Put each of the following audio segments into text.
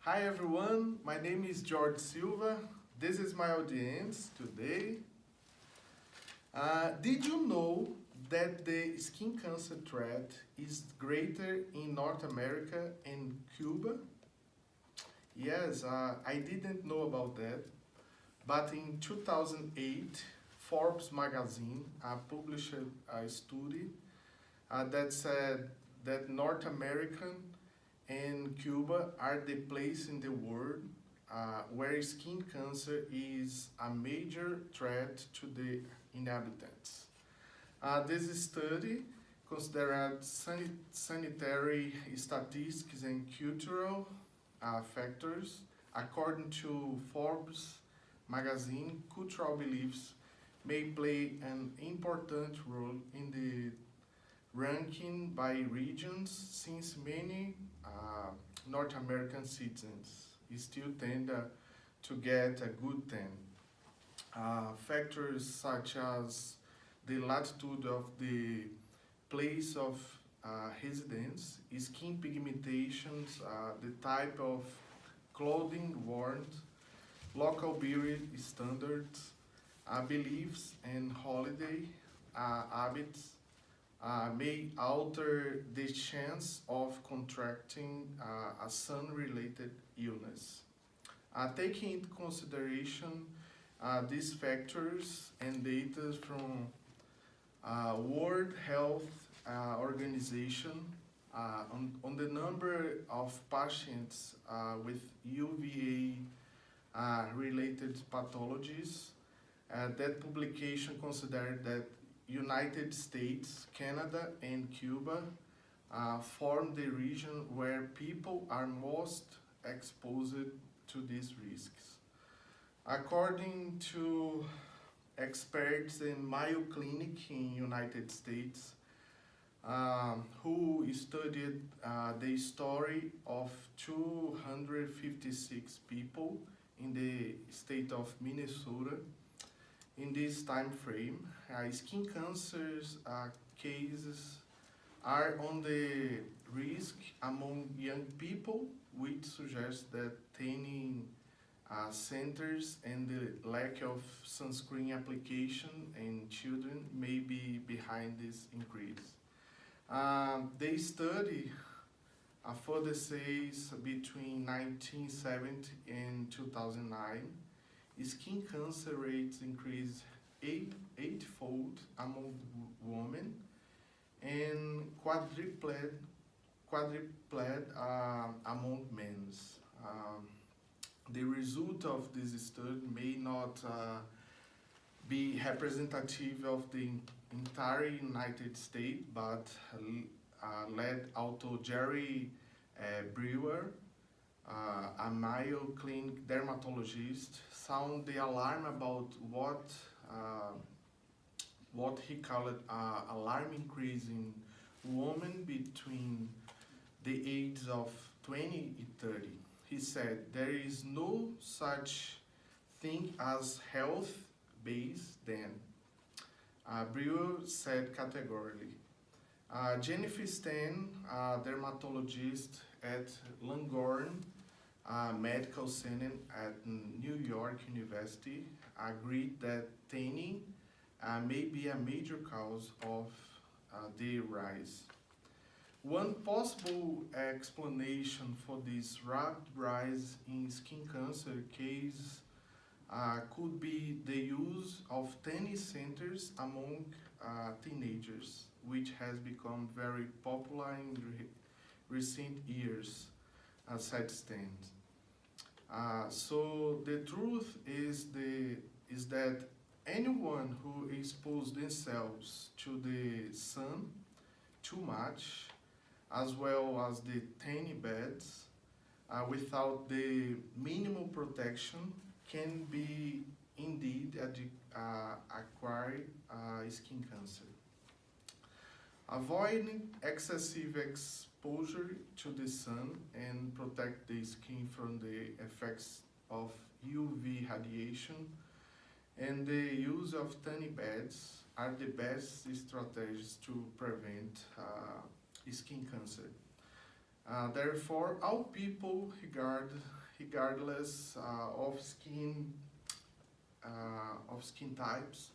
Hi everyone, my name is George Silva. This is my audience today. Did you know that the skin cancer threat is greater in North America and Cuba? Yes, I didn't know about that, but in 2008, Forbes magazine published a study that said that North American and Cuba are the place in the world where skin cancer is a major threat to the inhabitants. This study considered sanitary statistics and cultural factors. According to Forbes magazine, cultural beliefs may play an important role in the ranking by regions since many North American citizens still tend to get a good tan. Factors such as the latitude of the place of residence, skin pigmentations, the type of clothing worn, local beauty standards, beliefs and holiday habits may alter the chance of contracting a sun-related illness. Taking into consideration these factors and data from World Health Organization on the number of patients with UVA related pathologies, that publication considered that United States, Canada, and Cuba form the region where people are most exposed to these risks. According to experts in Mayo Clinic in United States, who studied the story of 256 people in the state of Minnesota, in this time frame, skin cancers cases are on the risk among young people, which suggests that tanning centers and the lack of sunscreen application in children may be behind this increase. The study further says between 1970 and 2009, skin cancer rates increased eightfold among women and quadrupled among men. The result of this study may not be representative of the entire United States, but led author Jerry Brewer, a Mayo Clinic dermatologist, sound the alarm about what he called alarm increase in women between the ages of 20 and 30. He said there is no such thing as health-based then. Brewer said categorically. Jennifer Stan, dermatologist at Langone Medical Center at New York University, agreed that tanning may be a major cause of the rise. One possible explanation for this rapid rise in skin cancer cases could be the use of tanning centers among teenagers, which has become very popular in recent years, said Stan. So the truth is that anyone who exposes themselves to the sun too much, as well as the tiny beds, without the minimal protection, can be indeed acquire skin cancer. Avoiding excessive exposure to the sun and protect the skin from the effects of UV radiation and the use of tiny beds are the best strategies to prevent skin cancer. Therefore, all people, regardless of skin types,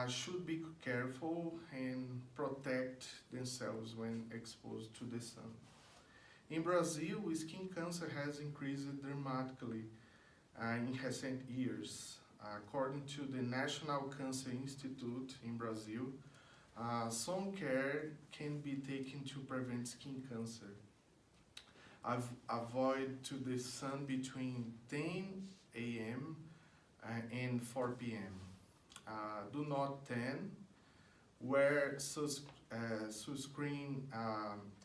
should be careful and protect themselves when exposed to the sun. In Brazil, skin cancer has increased dramatically in recent years. According to the National Cancer Institute in Brazil, some care can be taken to prevent skin cancer. Avoid to the sun between 10 a.m. And 4 p.m. Do not tan. Wear sunscreen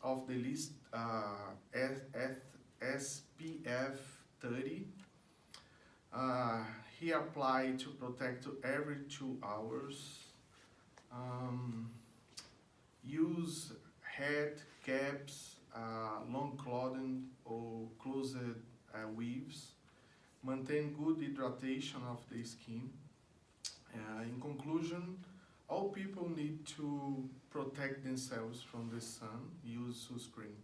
of the least SPF 30. He apply to protect every 2 hours. Use hat, caps, long clothing or closed weaves. Maintain good hydration of the skin. In conclusion, all people need to protect themselves from the sun, use sunscreen.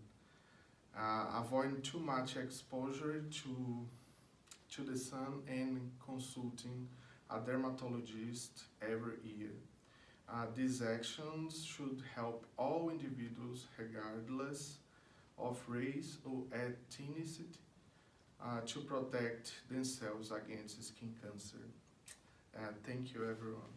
Avoid too much exposure to the sun and consulting a dermatologist every year. These actions should help all individuals regardless of race or ethnicity to protect themselves against skin cancer. Thank you everyone.